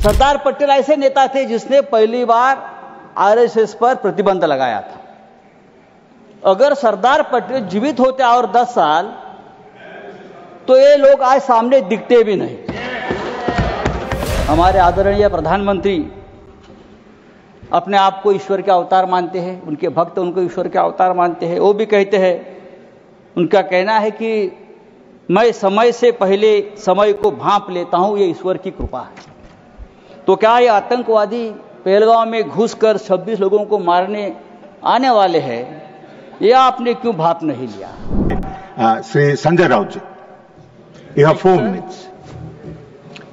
सरदार पटेल ऐसे नेता थे जिसने पहली बार आरएसएस पर प्रतिबंध लगाया था। अगर सरदार पटेल जीवित होते और 10 साल तो ये लोग आज सामने दिखते भी नहीं। हमारे आदरणीय प्रधानमंत्री अपने आप को ईश्वर के अवतार मानते हैं, उनके भक्त उनको ईश्वर के अवतार मानते हैं। वो भी कहते हैं, उनका कहना है कि मैं समय से पहले समय को भांप लेता हूं, ये ईश्वर की कृपा है। तो क्या ये आतंकवादी पहलगांव में घुसकर 26 लोगों को मारने आने वाले हैं, ये आपने क्यों भाप नहीं लिया? श्री संजय राउत जी, यू हैव 4 मिनट्स।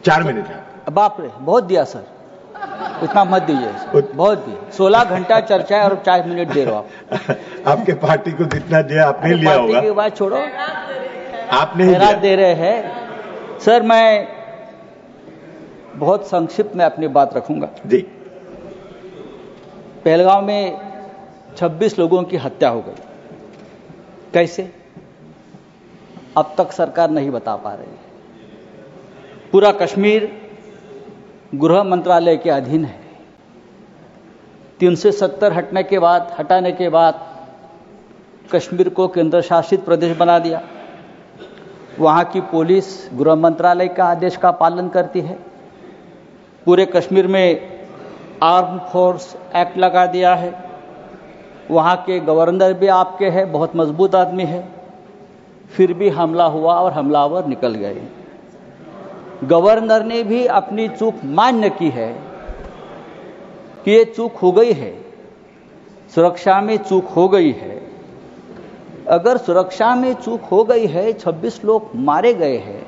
4 मिनट है। बाप रे, बहुत दिया सर, इतना मत दीजिए, बहुत दिए। 16 घंटा चर्चा है और 4 मिनट दे रहे हो आप। आपके पार्टी को जितना दिया आपने लिया होगा। पार्टी की बात छोड़ो, आपने ही दिया। दे रहे हैं सर। मैं बहुत संक्षिप्त में अपनी बात रखूंगा जी। पहलगांव में 26 लोगों की हत्या हो गई। कैसे? अब तक सरकार नहीं बता पा रही है। पूरा कश्मीर गृह मंत्रालय के अधीन है। 370 हटाने के बाद कश्मीर को केंद्र शासित प्रदेश बना दिया। वहां की पुलिस गृह मंत्रालय का आदेश का पालन करती है। पूरे कश्मीर में आर्म फोर्स एक्ट लगा दिया है। वहां के गवर्नर भी आपके हैं, बहुत मजबूत आदमी है। फिर भी हमला हुआ और हमलावर निकल गए। गवर्नर ने भी अपनी चूक मान्य की है कि ये चूक हो गई है, सुरक्षा में चूक हो गई है। अगर सुरक्षा में चूक हो गई है, 26 लोग मारे गए हैं,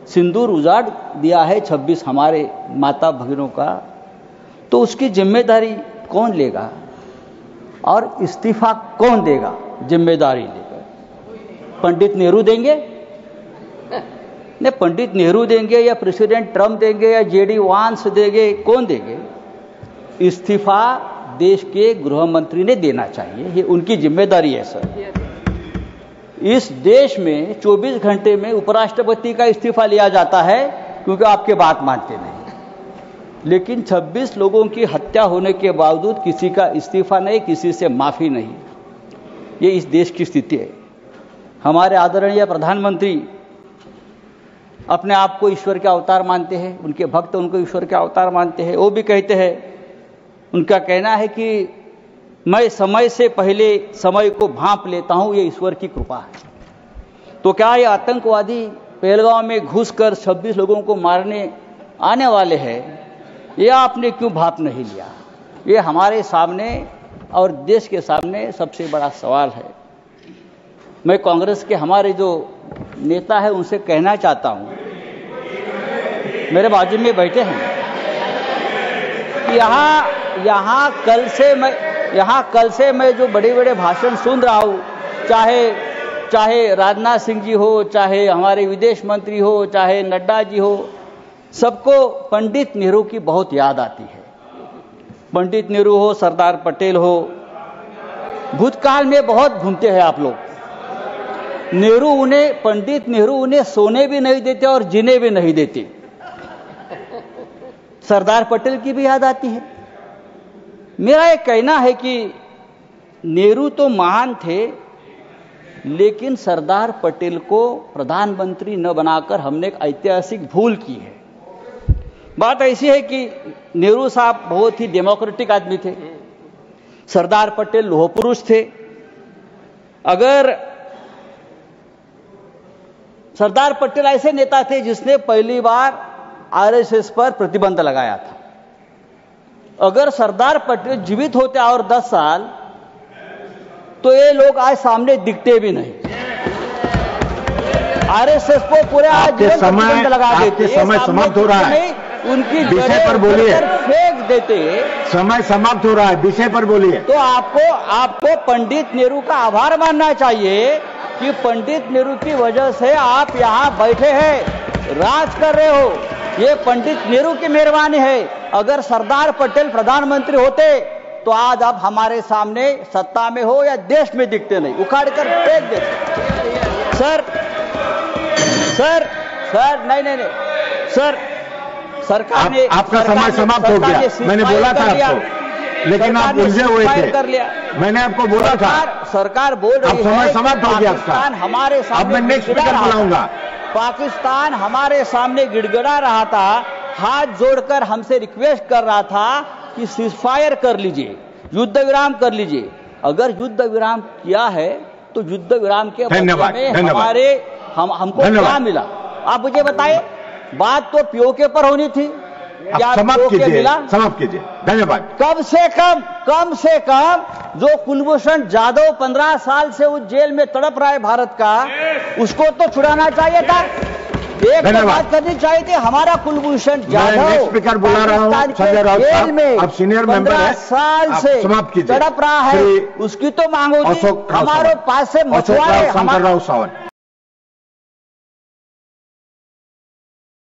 सिंदूर उजाड़ दिया है 26 हमारे माता भगिनों का, तो उसकी जिम्मेदारी कौन लेगा और इस्तीफा कौन देगा? जिम्मेदारी लेकर पंडित नेहरू देंगे? नहीं, पंडित नेहरू देंगे या प्रेसिडेंट ट्रंप देंगे या जेडी वांस देंगे? कौन देंगे? इस्तीफा देश के गृह मंत्री ने देना चाहिए, ये उनकी जिम्मेदारी है सर। इस देश में 24 घंटे में उपराष्ट्रपति का इस्तीफा लिया जाता है क्योंकि आपके बात मानते नहीं। लेकिन 26 लोगों की हत्या होने के बावजूद किसी का इस्तीफा नहीं, किसी से माफी नहीं। ये इस देश की स्थिति है। हमारे आदरणीय प्रधानमंत्री अपने आप को ईश्वर के अवतार मानते हैं, उनके भक्त उनको ईश्वर के अवतार मानते हैं। वो भी कहते हैं, उनका कहना है कि मैं समय से पहले समय को भांप लेता हूं, ये ईश्वर की कृपा है। तो क्या ये आतंकवादी पहलगांव में घुसकर 26 लोगों को मारने आने वाले हैं, ये आपने क्यों भाप नहीं लिया? ये हमारे सामने और देश के सामने सबसे बड़ा सवाल है। मैं कांग्रेस के हमारे जो नेता है उनसे कहना चाहता हूं, मेरे बाजू में बैठे हैं, यहां कल से मैं जो बड़े बड़े भाषण सुन रहा हूं, चाहे राजनाथ सिंह जी हो, चाहे हमारे विदेश मंत्री हो, चाहे नड्डा जी हो, सबको पंडित नेहरू की बहुत याद आती है। पंडित नेहरू हो, सरदार पटेल हो, भूतकाल में बहुत घूमते हैं आप लोग। पंडित नेहरू उन्हें सोने भी नहीं देते और जीने भी नहीं देते। सरदार पटेल की भी याद आती है। मेरा एक कहना है कि नेहरू तो महान थे, लेकिन सरदार पटेल को प्रधानमंत्री न बनाकर हमने एक ऐतिहासिक भूल की है। बात ऐसी है कि नेहरू साहब बहुत ही डेमोक्रेटिक आदमी थे, सरदार पटेल लोह पुरुष थे। अगर सरदार पटेल ऐसे नेता थे जिसने पहली बार आरएसएस पर प्रतिबंध लगाया था। अगर सरदार पटेल जीवित होते और 10 साल तो ये लोग आज सामने दिखते भी नहीं। आरएसएस को पूरे आज प्रतिबंध लगा देते। समय समाप्त हो रहा है, उनकी विषय पर बोलिए। फेंक देते। समय समाप्त हो रहा है, विषय पर बोलिए। तो आपको पंडित नेहरू का आभार मानना चाहिए कि पंडित नेहरू की वजह से आप यहां बैठे हैं, राज कर रहे हो। ये पंडित नेहरू की मेहरबानी है। अगर सरदार पटेल प्रधानमंत्री होते तो आज आप हमारे सामने सत्ता में हो या देश में दिखते नहीं, उखाड़ कर फेंक देते। सर नहीं सर, सरकार ने आपका समय समाप्त हो गया। मैंने बोला था आपको, लेकिन आप उलझे हुए थे। मैंने आपको बोला था। सरकार बोल रही है समय समाप्त हो गया आपका। हमारे सामने, अब मैं नेक्स्ट स्पीकर बुलाऊंगा। पाकिस्तान हमारे सामने गिड़गिड़ा रहा था, हाथ जोड़कर हमसे रिक्वेस्ट कर रहा था कि सीजफायर कर लीजिए, युद्ध विराम कर लीजिए। अगर युद्ध विराम किया है तो युद्ध विराम के बदले में हमको क्या मिला? आप मुझे बताइए। बात तो पीओके पर होनी थी, क्या पीओके मिला? समाप्त कीजिए। धन्यवाद। कम से कम जो कुलभूषण जाधव 15 साल से उस जेल में तड़प रहा है भारत का, उसको तो छुड़ाना चाहिए था। एक तो बात करनी चाहिए थी, हमारा कुलभूषण जाधव स्पीकर बुला रहा हूं, संजय राउत जेल में अब सीनियर मेंबर 15 साल से तड़प रहा है, उसकी तो मांग होती। हमारे पास से मछुआरे शंकर राव सावन।